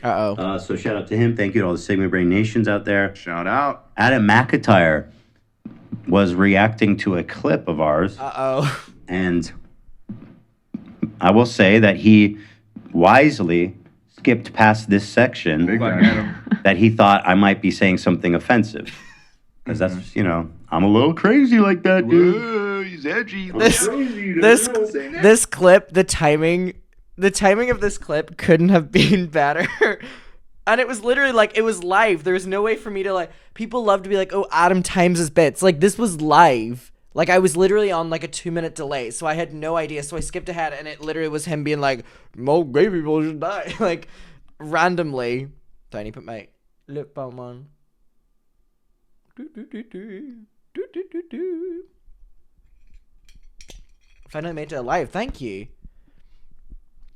Uh-oh. So shout out to him. Thank you to all the Sigma Brain Nations out there. Shout out. Adam McIntyre was reacting to a clip of ours. Uh-oh. And I will say that he wisely skipped past this section that he thought I might be saying something offensive. Because that's, you know, I'm a little crazy like that, dude. Whoa, he's edgy. This clip, the timing of this clip couldn't have been better. And it was literally like, it was live. There was no way for me to like, people love to be like, oh, Adam times his bits. Like, this was live. Like, I was literally on like a 2-minute delay, so I had no idea. So I skipped ahead, and it literally was him being like, "More gay people should die," like randomly. Do I need to put my lip balm on? Finally made it alive. Thank you.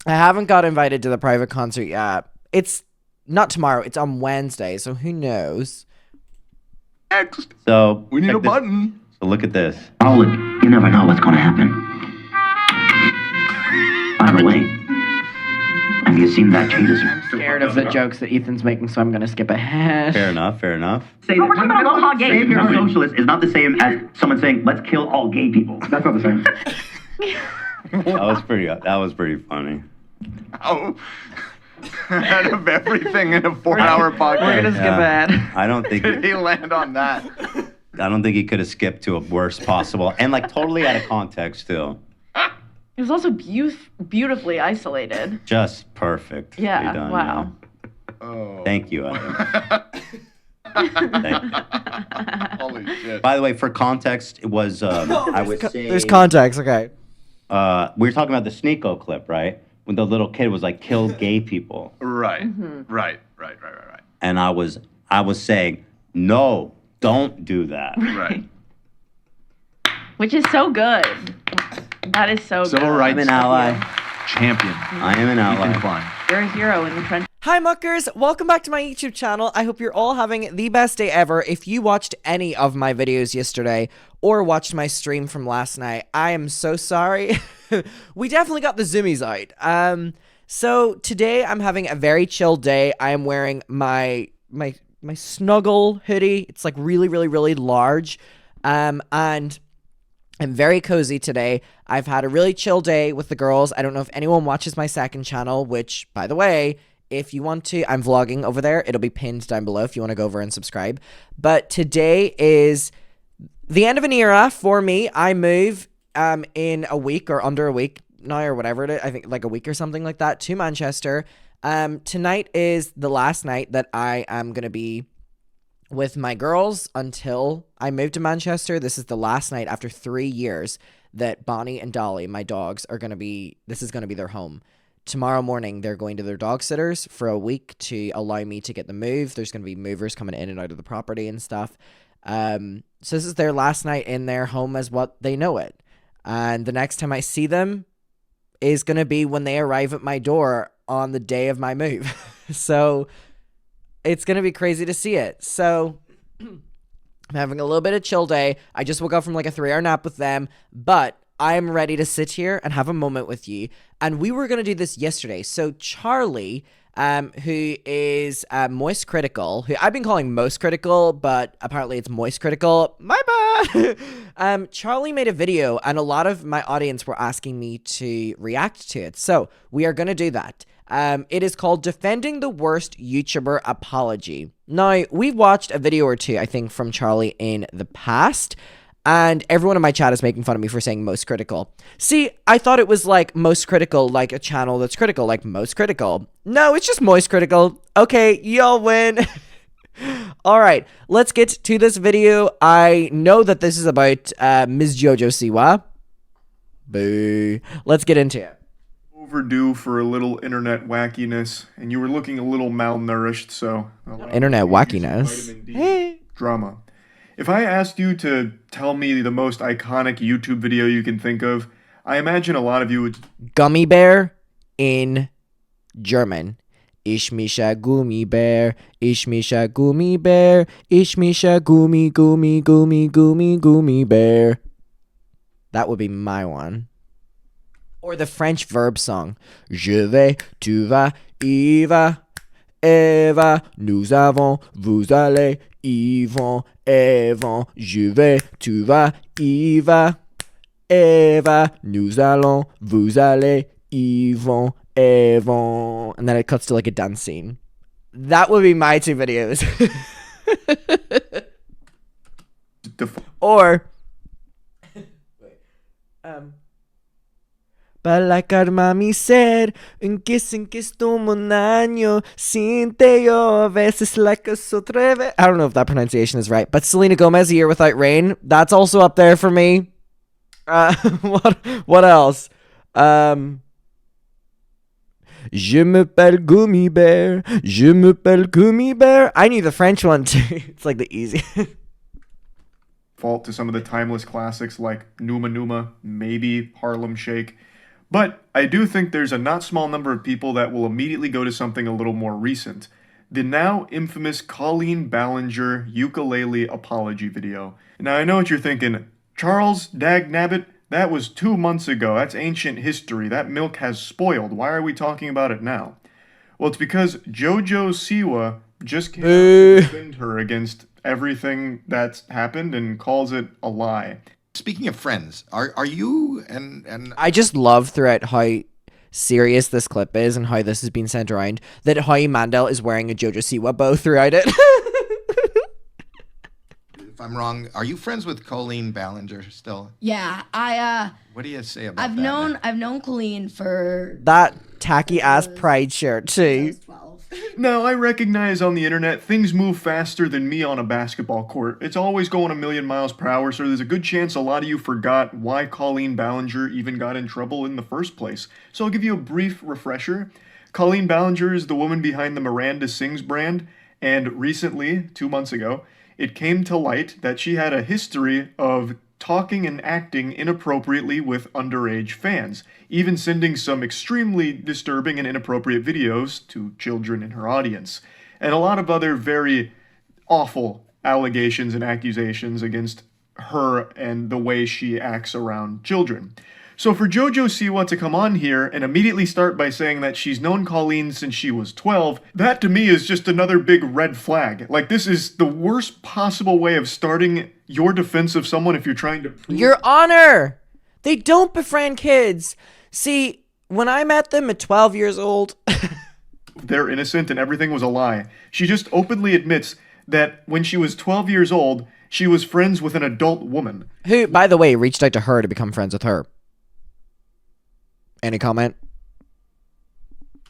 I haven't got invited to the private concert yet. It's not tomorrow. It's on Wednesday, so who knows? Next. So We need a button. So look at this. Oh, look, you never know what's going to happen. By the way, have you seen that Jesus? I'm scared of the jokes that Ethan's making, so I'm going to skip ahead. Fair enough. Say that we're talking about all gay. Savior of socialist is not the same as someone saying, let's kill all gay people. That's not the same. That was pretty funny. Oh. Out of everything in a 4-hour podcast. We're going to skip ahead. I don't think Did he land on that? I don't think he could have skipped to a worst possible, and like totally out of context too. It was also beautifully isolated. Just perfect. Yeah, Done, wow. Oh. Thank you, Adam. Thank you. Holy shit. By the way, for context, it was I would say There's context, okay. we were talking about the Sneeko clip, right? When the little kid was like, "Kill gay people," Right. Mm-hmm. Right. and I was saying, "No, don't do that." Right. Which is so good. That is so Civil good. rights I'm an ally. champion. I am an Ethan ally. Klein. You're a hero in the trenches. Hi muckers, welcome back to my YouTube channel. I hope you're all having the best day ever. If you watched any of my videos yesterday or watched my stream from last night, I am so sorry. We definitely got the zoomies out. So today I'm having a very chill day. I am wearing my snuggle hoodie. It's like really, really, really large. And I'm very cozy today. I've had a really chill day with the girls. I don't know if anyone watches my second channel, which, by the way, if you want to, I'm vlogging over there. It'll be pinned down below if you want to go over and subscribe. But today is the end of an era for me. I move in a week or under a week now or whatever it is. I think like a week or something like that to Manchester. Tonight is the last night that I am going to be with my girls until I move to Manchester. This is the last night after 3 years that Bonnie and Dolly, my dogs, are going to be, this is going to be their home. Tomorrow morning, they're going to their dog sitters for a week to allow me to get them moved. There's going to be movers coming in and out of the property and stuff. So this is their last night in their home as what they know it. And the next time I see them is going to be when they arrive at my door on the day of my move. So it's going to be crazy to see it. So I'm having a little bit of chill day. I just woke up from like a 3-hour nap with them, but I'm ready to sit here and have a moment with you. And we were going to do this yesterday. So Charlie, who is Moist Critical, who I've been calling Most Critical, but apparently it's Moist Critical. My bad. Charlie made a video and a lot of my audience were asking me to react to it. So we are going to do that. It is called Defending the Worst YouTuber Apology. Now, we've watched a video or two, I think, from Charlie in the past, and everyone in my chat is making fun of me for saying Most Critical. See, I thought it was like Most Critical, like a channel that's critical, like Most Critical. No, it's just Moist Critical. Okay, y'all win. All right, let's get to this video. I know that this is about Ms. Jojo Siwa. Boo. Let's get into it. Overdue for a little internet wackiness, and you were looking a little malnourished, so Internet wackiness. Vitamin D Hey. drama. If I asked you to tell me the most iconic YouTube video you can think of, I imagine a lot of you would. Gummy bear in German. Ich mischa Gummi bear, ich mischa Gummi bear, ich mischa Gummi, Gummi, Gummi, Gummi, Gummi bear. That would be my one. Or the French verb song. Je vais, tu vas, il va. Eva, nous avons, vous allez, ils vont, elles vont, je vais, tu vas, il va. Eva, nous allons, vous allez, ils vont, elles vont. And then it cuts to like a dance scene. That would be my 2 videos. Or, but like our mommy said, un kiss toma un año, sin te yo, a veces like a sotreve. I don't know if that pronunciation is right, but Selena Gomez, A Year Without Rain, that's also up there for me. What else? Je m'appelle Gummy Bear. Je m'appelle Gummy Bear. I knew the French one too. It's like the easy. Fault to some of the timeless classics like Numa Numa, maybe Harlem Shake. But I do think there's a not small number of people that will immediately go to something a little more recent. The now infamous Colleen Ballinger ukulele apology video. Now I know what you're thinking. Charles Dagnabbit, that was 2 months ago. That's ancient history. That milk has spoiled. Why are we talking about it now? Well, it's because Jojo Siwa just came out to defend her against everything that's happened and calls it a lie. Speaking of friends, are you and I just love throughout how serious this clip is and how this has been sent around that Howie Mandel is wearing a Jojo Siwa bow throughout it. if I'm wrong, are you friends with Colleen Ballinger still? Yeah, What do you say about I've that? I've known Colleen for That tacky ass pride shirt too. 12. Now, I recognize on the internet things move faster than me on a basketball court. It's always going a million miles per hour, so there's a good chance a lot of you forgot why Colleen Ballinger even got in trouble in the first place. So I'll give you a brief refresher. Colleen Ballinger is the woman behind the Miranda Sings brand, and recently, 2 months ago, it came to light that she had a history of talking and acting inappropriately with underage fans, even sending some extremely disturbing and inappropriate videos to children in her audience, and a lot of other very awful allegations and accusations against her and the way she acts around children. So for Jojo Siwa to come on here and immediately start by saying that she's known Colleen since she was 12, that to me is just another big red flag. Like, this is the worst possible way of starting your defense of someone if you're trying to... Your Honor! They don't befriend kids. See, when I met them at 12 years old... They're innocent and everything was a lie. She just openly admits that when she was 12 years old, she was friends with an adult woman. Who, by the way, reached out to her to become friends with her. Any comment?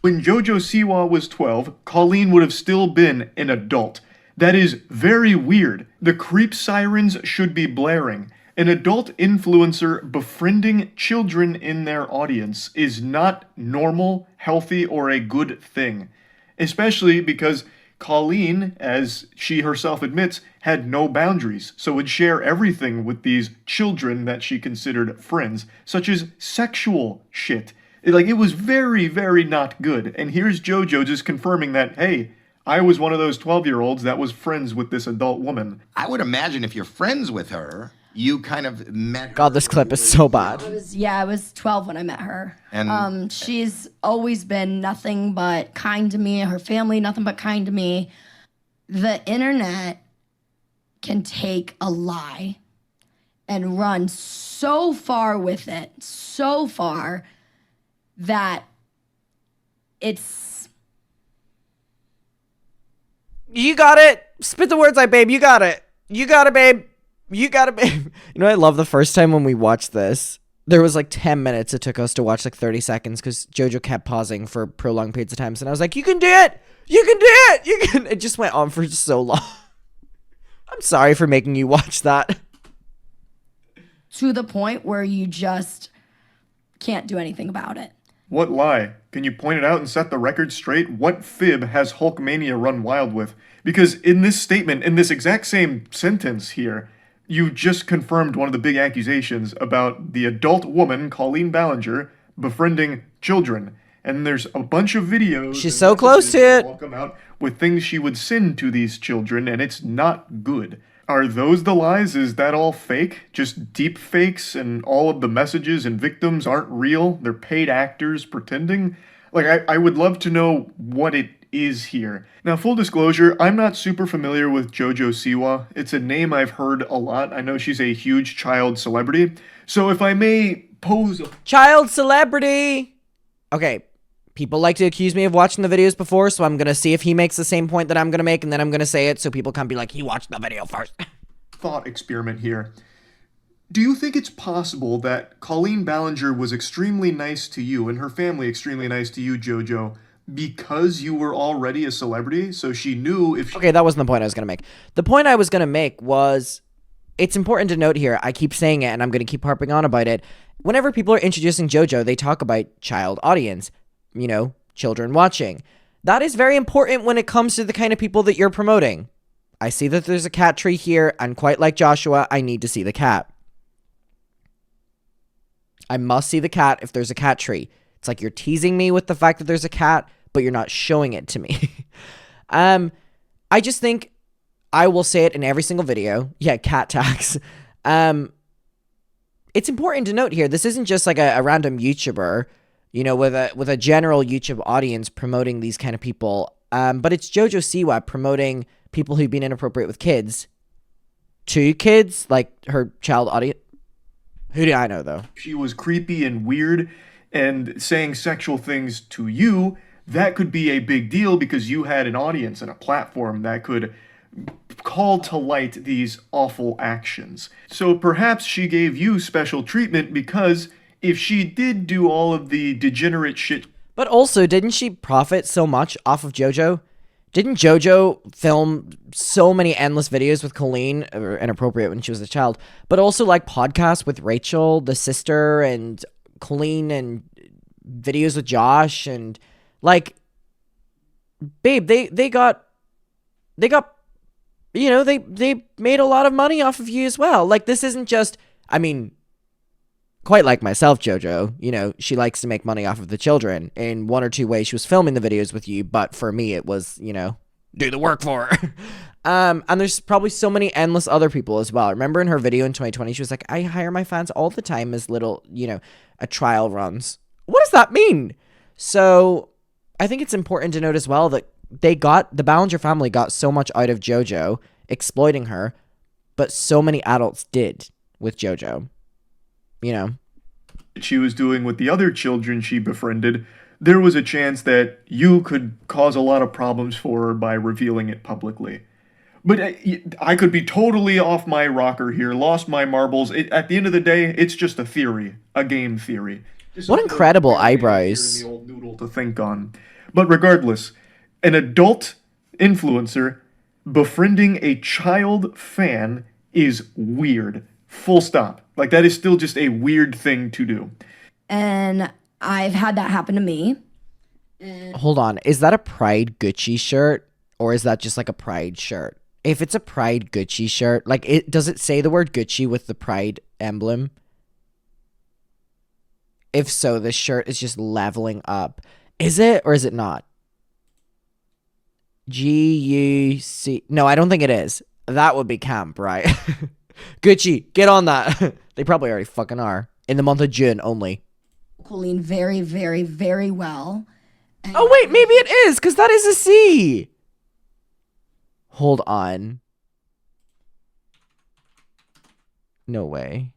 When Jojo Siwa was 12, Colleen would have still been an adult. That is very weird. The creep sirens should be blaring. An adult influencer befriending children in their audience is not normal, healthy, or a good thing. Especially because Colleen, as she herself admits, had no boundaries, so would share everything with these children that she considered friends, such as sexual shit. It was very, very not good. And here's Jojo just confirming that, hey, I was one of those 12-year-olds that was friends with this adult woman. I would imagine if you're friends with her, you kind of met... God, this clip is so bad. I was 12 when I met her. And she's always been nothing but kind to me. Her family, nothing but kind to me. The internet can take a lie and run so far with it, so far, that it's... You got it. Spit the words out, babe. You got it. You got it, babe. You got it, babe. You know, I love the first time when we watched this. There was like 10 minutes it took us to watch like 30 seconds because Jojo kept pausing for prolonged periods of times. And I was like, you can do it. You can do it. You can. It just went on for so long. I'm sorry for making you watch that. To the point where you just can't do anything about it. What lie? Can you point it out and set the record straight? What fib has Hulkmania run wild with? Because in this statement, in this exact same sentence here, you just confirmed one of the big accusations about the adult woman, Colleen Ballinger, befriending children. And there's a bunch of videos... She's so close to it. ...all come out with things she would send to these children, and it's not good. Are those the lies? Is that all fake? Just deep fakes and all of the messages and victims aren't real? They're paid actors pretending? Like, I would love to know what it is here. Now, full disclosure, I'm not super familiar with Jojo Siwa. It's a name I've heard a lot. I know she's a huge child celebrity. So if I may pose a Child celebrity! Okay, people like to accuse me of watching the videos before, so I'm gonna see if he makes the same point that I'm gonna make, and then I'm gonna say it so people can't be like, he watched the video first. thought experiment here. Do you think it's possible that Colleen Ballinger was extremely nice to you and her family extremely nice to you, Jojo, because you were already a celebrity? So she knew if she... Okay, that wasn't the point I was going to make. The point I was going to make was, it's important to note here, I keep saying it and I'm going to keep harping on about it. Whenever people are introducing JoJo, they talk about child audience, you know, children watching. That is very important when it comes to the kind of people that you're promoting. I see that there's a cat tree here, and quite like Joshua, I need to see the cat. I must see the cat if there's a cat tree. It's like you're teasing me with the fact that there's a cat, but you're not showing it to me. I just think I will say it in every single video. Yeah, cat tax. It's important to note here, this isn't just like a random YouTuber, you know, with a general YouTube audience promoting these kind of people. But it's Jojo Siwa promoting people who've been inappropriate with kids. To kids, like her child audience. Who do I know, though? She was creepy and weird and saying sexual things to you, that could be a big deal because you had an audience and a platform that could call to light these awful actions. So perhaps she gave you special treatment because if she did do all of the degenerate shit... But also, didn't she profit so much off of JoJo? Didn't JoJo film so many endless videos with Colleen, or inappropriate when she was a child, but also like podcasts with Rachel, the sister, and Colleen, and videos with Josh, and like, babe, they got, you know, they made a lot of money off of you as well. Like, this isn't just, I mean, quite like myself, JoJo, you know, she likes to make money off of the children. In one or two ways, she was filming the videos with you, but for me, it was, you know, do the work for her. And there's probably so many endless other people as well. Remember in her video in 2020, she was like, I hire my fans all the time as little, you know, a trial runs. What does that mean? So I think it's important to note as well that the Ballinger family got so much out of JoJo, exploiting her, but so many adults did with JoJo. You know, she was doing with the other children she befriended, there was a chance that you could cause a lot of problems for her by revealing it publicly. But I could be totally off my rocker here, lost my marbles. At the end of the day, it's just a theory, a game theory. What incredible eyebrows. The old noodle to think on. But regardless, an adult influencer befriending a child fan is weird. Full stop. Like, that is still just a weird thing to do. And I've had that happen to me. Hold on. Is that a Pride Gucci shirt? Or is that just like a Pride shirt? If it's a Pride Gucci shirt, like, does it say the word Gucci with the Pride emblem? If so, this shirt is just leveling up. Is it or is it not? G-U-C... No, I don't think it is. That would be camp, right? Gucci, get on that. They probably already fucking are. In the month of June only. Colleen very, very, very well. And oh, wait, maybe it is, because that is a C. Hold on. No way.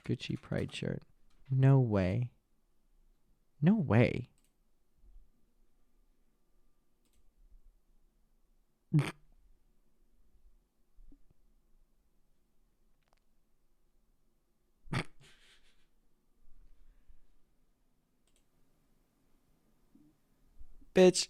Gucci Pride shirt. No way. No way. Bitch.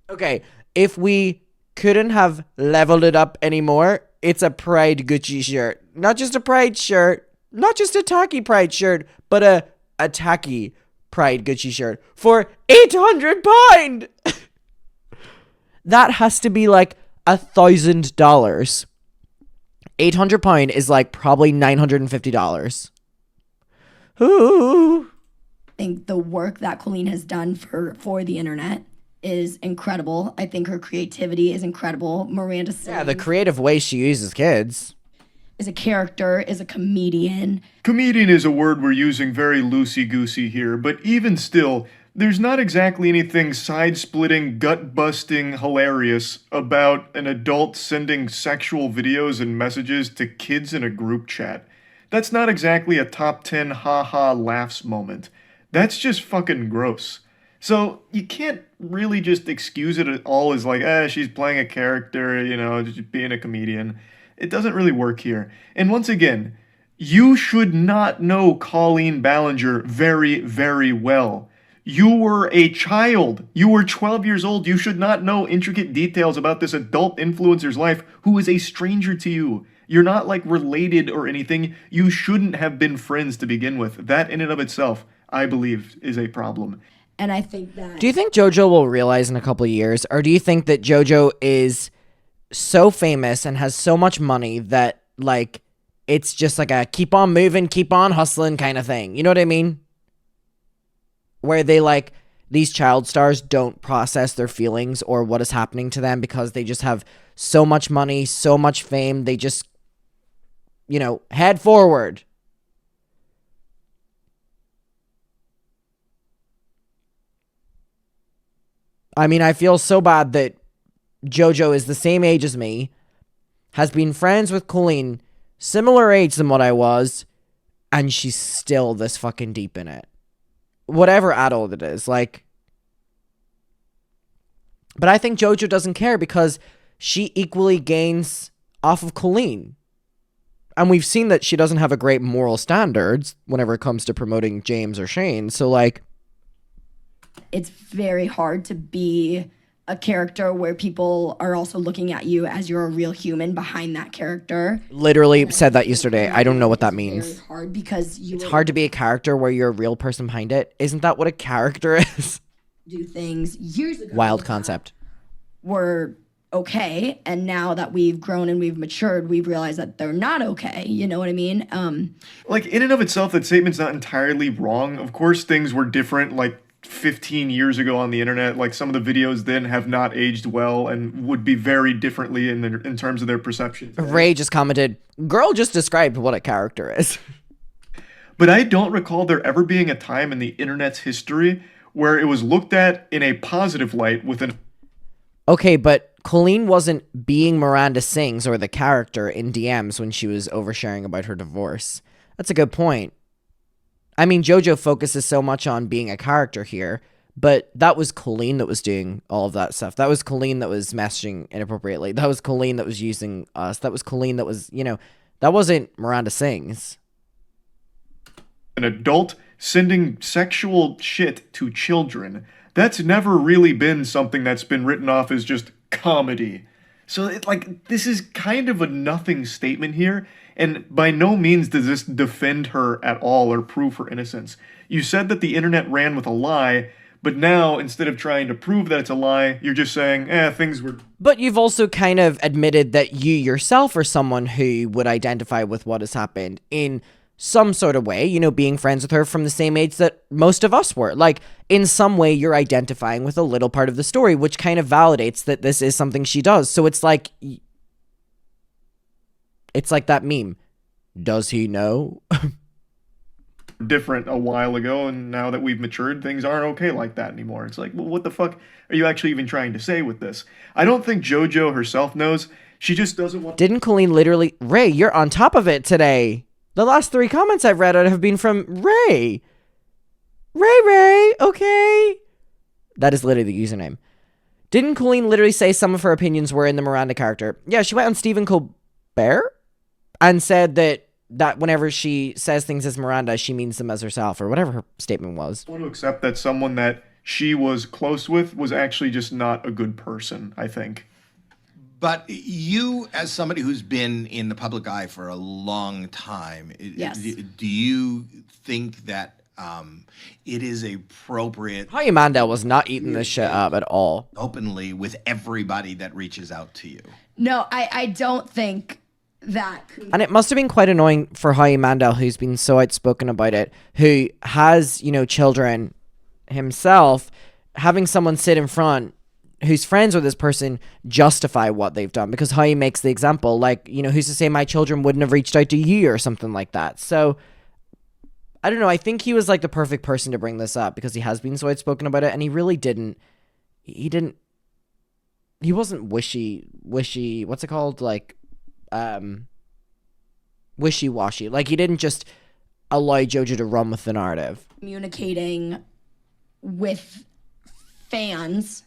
Okay, if we couldn't have leveled it up anymore, it's a Pride Gucci shirt. Not just a Pride shirt, not just a tacky Pride shirt, but a tacky Pride Gucci shirt for £800. That has to be like $1,000. £800 is like probably $950. Ooh. I think the work that Colleen has done for the internet is incredible. I think her creativity is incredible. Miranda Sings, yeah, the creative way she uses kids. Is a character, is a comedian. Comedian is a word we're using very loosey-goosey here, but even still, There's not exactly anything side-splitting, gut-busting hilarious about an adult sending sexual videos and messages to kids in a group chat. That's not exactly a top 10 ha-ha laughs moment. That's just fucking gross. So you can't really just excuse it at all as like, she's playing a character, just being a comedian. It doesn't really work here. And once again, you should not know Colleen Ballinger very, very well. You were a child. You were 12 years old. You should not know intricate details about this adult influencer's life who is a stranger to you. You're not like related or anything. You shouldn't have been friends to begin with. That in and of itself, I believe, is a problem. And I think that... Do you think JoJo will realize in a couple of years, or do you think that JoJo is so famous and has so much money that, like, it's just like a keep on moving, keep on hustling kind of thing? You know what I mean? Where they, like, these child stars don't process their feelings or what is happening to them because they just have so much money, so much fame, they just, head forward. I mean, I feel so bad that JoJo is the same age as me, has been friends with Colleen, similar age than what I was, and she's still this fucking deep in it. Whatever adult it is, like. But I think JoJo doesn't care because she equally gains off of Colleen. And we've seen that she doesn't have a great moral standards whenever it comes to promoting James or Shane, so like. It's very hard to be a character where people are also looking at you as you're a real human behind that character. Literally said that yesterday. I don't know what that means. It's very hard because it's hard to be a character where you're a real person behind it. Isn't that what a character is? Do things years ago. Wild concept. Were okay, and now that we've grown and we've matured, we've realized that they're not okay. You know what I mean? Like, in and of itself, that statement's not entirely wrong. Of course, things were different, like, 15 years ago on the internet. Like, some of the videos then have not aged well and would be very differently in terms of their perception. Ray just commented, girl just described what a character is. But I don't recall there ever being a time in the internet's history where it was looked at in a positive light with an... Okay, but Colleen wasn't being Miranda Sings or the character in DMs when she was oversharing about her divorce. That's a good point. I mean, JoJo focuses so much on being a character here, but that was Colleen that was doing all of that stuff. That was Colleen that was messaging inappropriately. That was Colleen that was using us. That was Colleen that was, that wasn't Miranda Sings. An adult sending sexual shit to children. That's never really been something that's been written off as just comedy. So, this is kind of a nothing statement here. And by no means does this defend her at all or prove her innocence. You said that the internet ran with a lie, but now, instead of trying to prove that it's a lie, you're just saying, things were... But you've also kind of admitted that you yourself are someone who would identify with what has happened in some sort of way, being friends with her from the same age that most of us were. Like, in some way, you're identifying with a little part of the story, which kind of validates that this is something she does. So it's like... It's like that meme. Does he know? Different a while ago, and now that we've matured, things aren't okay like that anymore. It's like, well, what the fuck are you actually even trying to say with this? I don't think JoJo herself knows. She just doesn't want... Didn't Colleen literally... Ray, you're on top of it today. The last 3 comments I've read out have been from Ray. Ray, okay? That is literally the username. Didn't Colleen literally say some of her opinions were in the Miranda character? Yeah, she went on Stephen Colbert and said that whenever she says things as Miranda, she means them as herself, or whatever her statement was. I want to accept that someone that she was close with was actually just not a good person, I think. But you, as somebody who's been in the public eye for a long time, Yes. Do you think that it is appropriate... Howie Mandel was not eating this shit up at all. ...openly with everybody that reaches out to you? No, I don't think... that. And it must have been quite annoying for Howie Mandel, who's been so outspoken about it, who has, children himself, having someone sit in front who's friends with this person justify what they've done, because Howie makes the example, like, who's to say my children wouldn't have reached out to you or something like that. So I don't know. I think he was like the perfect person to bring this up because he has been so outspoken about it, and he really didn't. He wasn't wishy. What's it called? Like, wishy-washy. Like, he didn't just allow Jojo to run with the narrative. Communicating with fans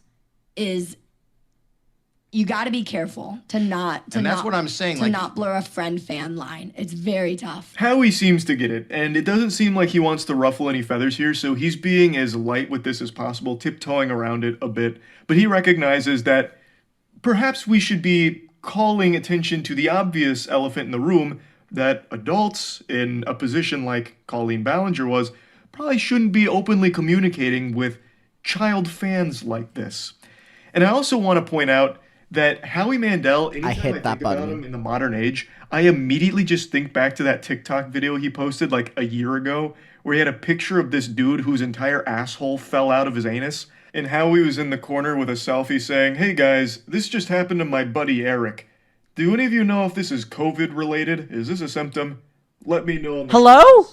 is, you got to be careful to not what I'm saying, to not blur a friend-fan line. It's very tough. Howie seems to get it, and it doesn't seem like he wants to ruffle any feathers here, so he's being as light with this as possible, tiptoeing around it a bit. But he recognizes that perhaps we should be calling attention to the obvious elephant in the room, that adults in a position like Colleen Ballinger was probably shouldn't be openly communicating with child fans like this. And I also want to point out that Howie Mandel, anytime I think about him in the modern age, I immediately just think back to that TikTok video he posted like a year ago, where he had a picture of this dude whose entire asshole fell out of his anus, and Howie was in the corner with a selfie saying, "Hey guys, this just happened to my buddy Eric. Do any of you know if this is COVID related? Is this a symptom? Let me know." Hello?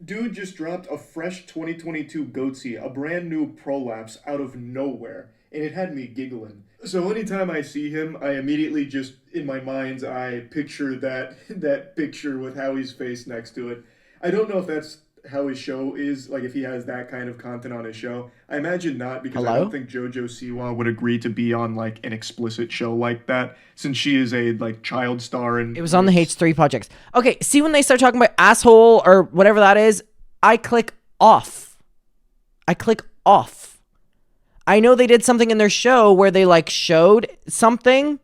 Dude just dropped a fresh 2022 Goatsy, a brand new prolapse out of nowhere, and it had me giggling. So anytime I see him, I immediately just, in my mind's eye, picture that picture with Howie's face next to it. I don't know if that's how his show is, like if he has that kind of content on his show. I imagine not, because I don't think Jojo Siwa would agree to be on like an explicit show like that, since she is a like child star. And it was on the H3 projects. Okay, see, when they start talking about asshole or whatever that is, I click off. I know they did something in their show where they like showed something.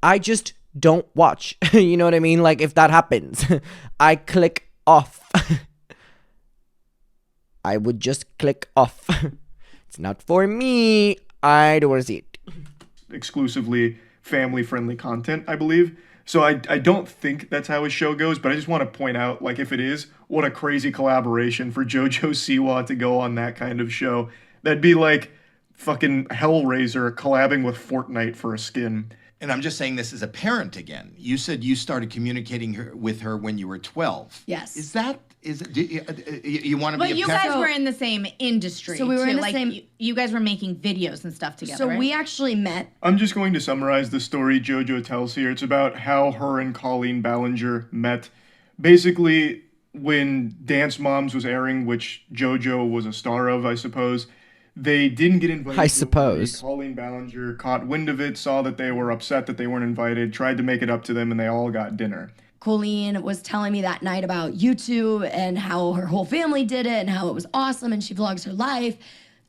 I just don't watch. You know what I mean? Like, if that happens, I click off. I would just click off. It's not for me. I don't want to see it. Exclusively family-friendly content, I believe. So I don't think that's how his show goes, but I just want to point out, like, if it is, what a crazy collaboration for Jojo Siwa to go on that kind of show. That'd be like fucking Hellraiser collabing with Fortnite for a skin. And I'm just saying this as a parent again. You said you started communicating with her when you were 12. Yes. Is it, you want to be a But you parent? guys were in the same industry. So we were too. in the like, same- You guys were making videos and stuff together, So right? we actually met. I'm just going to summarize the story Jojo tells here. It's about how her and Colleen Ballinger met. Basically, when Dance Moms was airing, which Jojo was a star of, I suppose, they didn't get invited. I suppose. Colleen Ballinger caught wind of it, saw that they were upset that they weren't invited, tried to make it up to them, and they all got dinner. Colleen was telling me that night about YouTube and how her whole family did it and how it was awesome and she vlogs her life.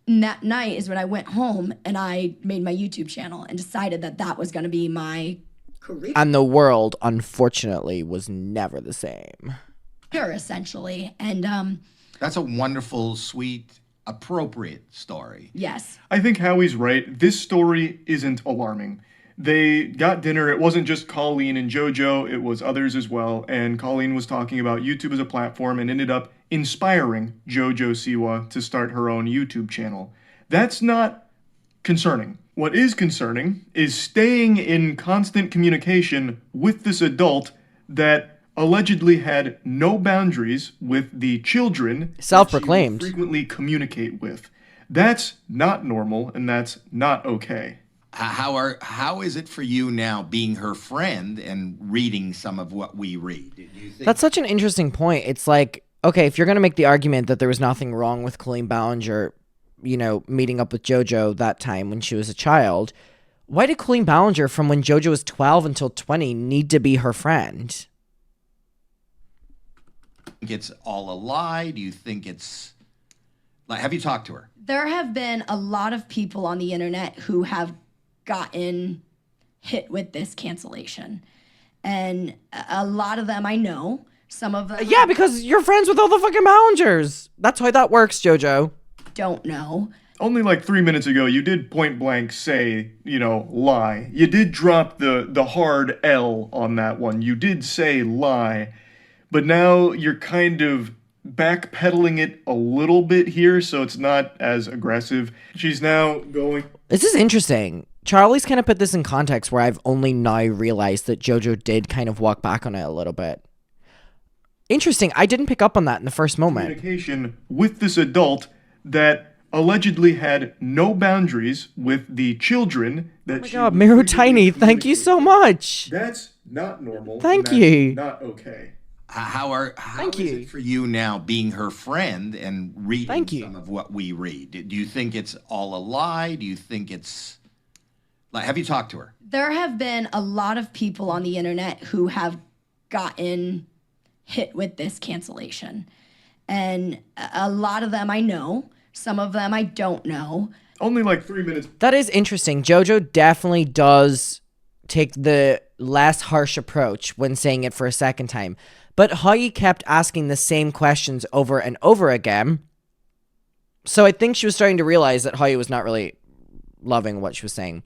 And that night is when I went home and I made my YouTube channel and decided that that was going to be my career. And the world, unfortunately, was never the same. Essentially. And That's a wonderful, sweet, appropriate story. yes. I think Howie's right. This story isn't alarming. They got dinner. It wasn't just Colleen and Jojo, it was others as well. And Colleen was talking about YouTube as a platform and ended up inspiring Jojo Siwa to start her own YouTube channel. That's not concerning. What is concerning is staying in constant communication with this adult that allegedly had no boundaries with the children Self-proclaimed. that she would frequently communicate with. That's not normal, and that's not okay. How is it for you now, being her friend and reading some of what we read? Do you think That's such an interesting point. It's like, okay, if you're going to make the argument that there was nothing wrong with Colleen Ballinger, you know, meeting up with Jojo that time when she was a child, why did Colleen Ballinger, from when Jojo was 12 until 20, need to be her friend? it's all a lie? Do you think it's like, have you talked to her? There have been a lot of people on the internet who have gotten hit with this cancellation. And a lot of them I know. Some of them Yeah, because you're friends with all the fucking Ballingers. That's how that works, Jojo. don't know. Only like 3 minutes ago, you did point blank say, lie. You did drop the hard L on that one. You did say lie. But now you're kind of backpedaling it a little bit here, so it's not as aggressive. She's now going... This is interesting. Charlie's kind of put this in context where I've only now realized that Jojo did kind of walk back on it a little bit. Interesting. I didn't pick up on that in the first moment. Communication with this adult that allegedly had no boundaries with the children that Oh my God, Miro Tiny, thank you so much. That's not normal. Thank and you. That's not okay. How Thank is you. it for you now being her friend and reading Thank you. some of what we read? Do you think it's all a lie? Do you think it's like, have you talked to her? There have been a lot of people on the internet who have gotten hit with this cancellation. And a lot of them I know, some of them I don't know. Only like 3 minutes. That is interesting. Jojo definitely does take the less harsh approach when saying it for a second time. But Howie kept asking the same questions over and over again. So I think she was starting to realize that Howie was not really loving what she was saying.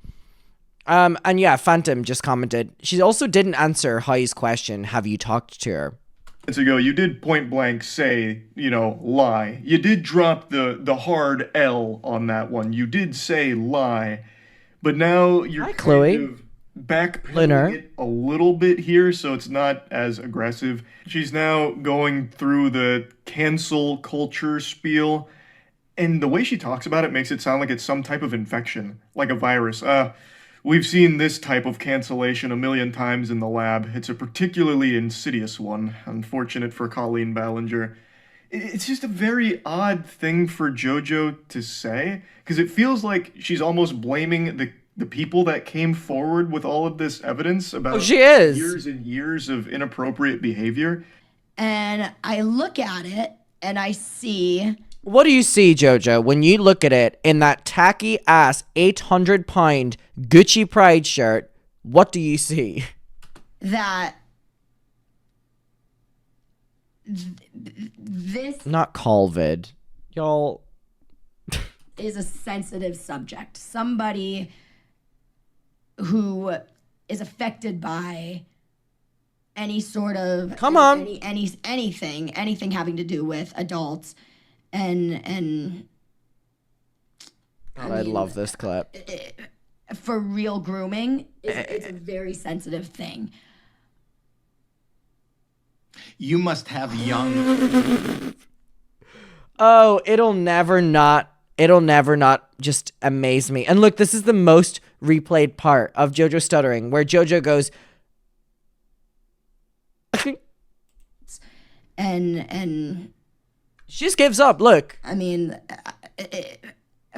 And yeah, Phantom just commented, she also didn't answer Howie's question, have you talked to her? Minutes ago, you did point blank say, lie. You did drop the hard L on that one. You did say lie. But now you're Hi, Chloe. kind of backpedaling Linner. it a little bit here, so it's not as aggressive. She's now going through the cancel culture spiel, and the way she talks about it makes it sound like it's some type of infection, like a virus. We've seen this type of cancellation a million times in the lab. It's a particularly insidious one, unfortunate for Colleen Ballinger. It's just a very odd thing for JoJo to say, because it feels like she's almost blaming the people that came forward with all of this evidence about she is. years and years of inappropriate behavior. And I look at it and I see What do you see, Jojo, when you look at it in that tacky ass 800-pound Gucci Pride shirt? What do you see? that this Not Colvid. Y'all. is a sensitive subject. Somebody who is affected by any sort of Come on. anything having to do with adults and God, I love this clip. for real grooming it's a very sensitive thing. You must have young. Oh, it'll never not just amaze me. And look, this is the most replayed part of JoJo stuttering, where JoJo goes, and she just gives up. Look, I mean,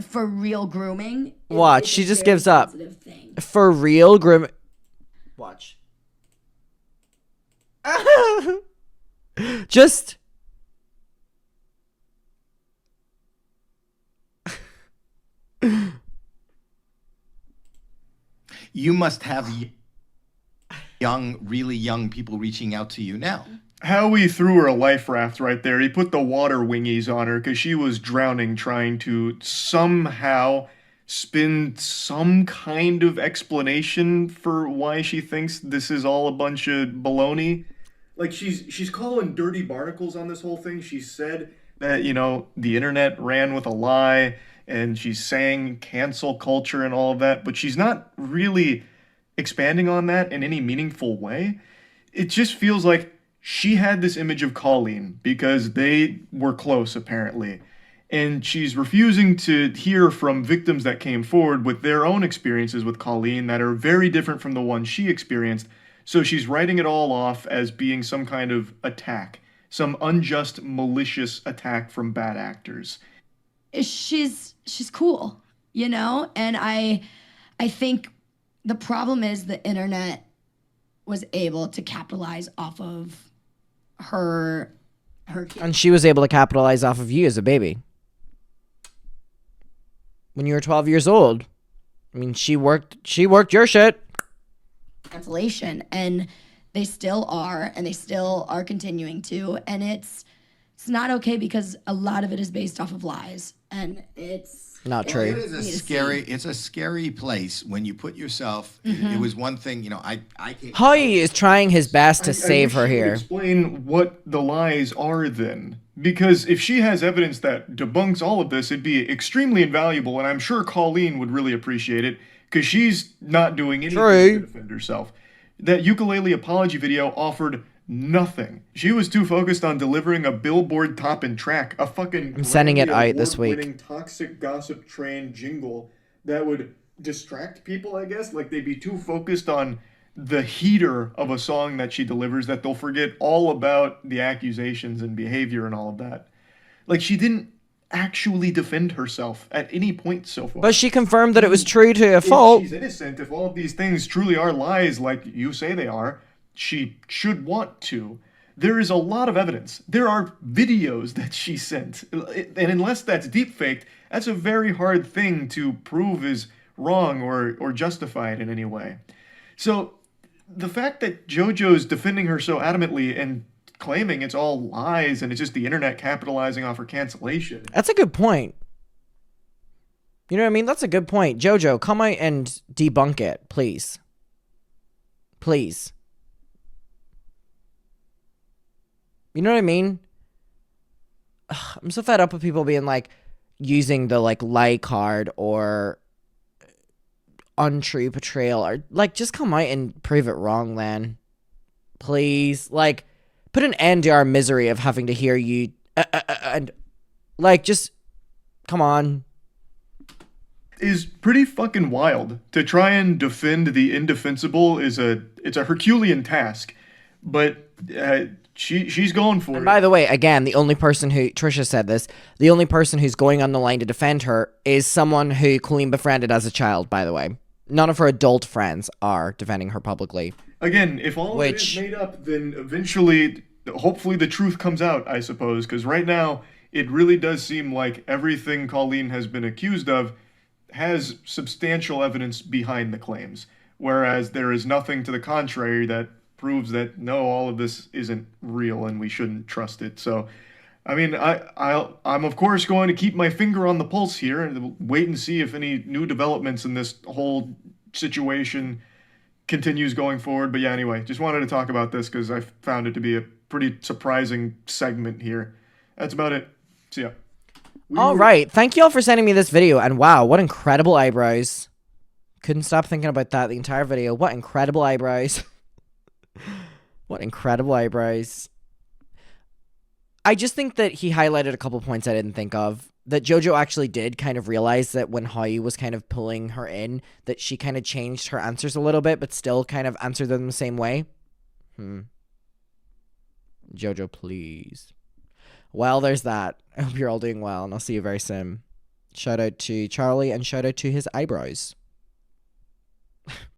for real grooming. watch. it's a She just very gives up. sensitive thing. For real, Grim. Watch. Just. You must have really young people reaching out to you now. Howie threw her a life raft right there. He put the water wingies on her because she was drowning, trying to somehow spin some kind of explanation for why she thinks this is all a bunch of baloney. Like, she's calling dirty barnacles on this whole thing. She said that, the internet ran with a lie, and she's saying cancel culture and all of that, but she's not really expanding on that in any meaningful way. It just feels like she had this image of Colleen because they were close, apparently. And she's refusing to hear from victims that came forward with their own experiences with Colleen that are very different from the ones she experienced. So she's writing it all off as being some kind of attack, some unjust, malicious attack from bad actors. She's cool, and I think the problem is the internet was able to capitalize off of her And she was able to capitalize off of you as a baby. When you were 12 years old. I mean, she worked your shit. cancellation, and they still are, and they still are continuing to, and it's not okay because a lot of it is based off of lies, and it's Not It true. is it's a scary place when you put yourself. It was one thing, I can't. Howie is trying his best to I save wish her she would here. Explain what the lies are then. Because if she has evidence that debunks all of this, it'd be extremely invaluable, and I'm sure Colleen would really appreciate it, because she's not doing anything True. to defend herself. That ukulele apology video offered nothing. She was too focused on delivering a Billboard top and track, a fucking I'm sending it Grammy out this week. award-winning toxic gossip train jingle that would distract people, I guess. Like, they'd be too focused on the heater of a song that she delivers that they'll forget all about the accusations and behavior and all of that. Like, she didn't actually defend herself at any point so far. But she confirmed that it was true to a fault. If she's innocent, if all of these things truly are lies like you say they are, she should want to. There is a lot of evidence. There are videos that she sent. And unless that's deepfaked, that's a very hard thing to prove is wrong or justified in any way. So the fact that JoJo's defending her so adamantly and claiming it's all lies and it's just the internet capitalizing off her cancellation. That's a good point. You know what I mean? That's a good point. JoJo, come out and debunk it, please. Please. You know what I mean? Ugh, I'm so fed up with people being like, using the like lie card or untrue portrayal, or like, just come out and prove it wrong, then. Please. Like, put an end to our misery of having to hear you and like, just come on. Is pretty fucking wild. To try and defend the indefensible it's a Herculean task, but she's going for it. And by the way, again, the only person who, Trisha said this, the only person who's going on the line to defend her is someone who Colleen befriended as a child, by the way. None of her adult friends are defending her publicly. Again, if all of it is made up, then eventually, hopefully the truth comes out, I suppose, because right now, it really does seem like everything Colleen has been accused of has substantial evidence behind the claims, whereas there is nothing to the contrary that proves that, no, all of this isn't real and we shouldn't trust it. So, I mean, I'm of course going to keep my finger on the pulse here and wait and see if any new developments in this whole situation continues going forward. But yeah, anyway, just wanted to talk about this because I found it to be a pretty surprising segment here. That's about it. See ya. All right. Thank you all for sending me this video. And wow, what incredible eyebrows. Couldn't stop thinking about that the entire video. What incredible eyebrows. What incredible eyebrows. I just think that he highlighted a couple points I didn't think of. That JoJo actually did kind of realize that when Howie was kind of pulling her in, that she kind of changed her answers a little bit, but still kind of answered them the same way. JoJo, please. Well, there's that. I hope you're all doing well, and I'll see you very soon. Shout out to Charlie, and shout out to his eyebrows.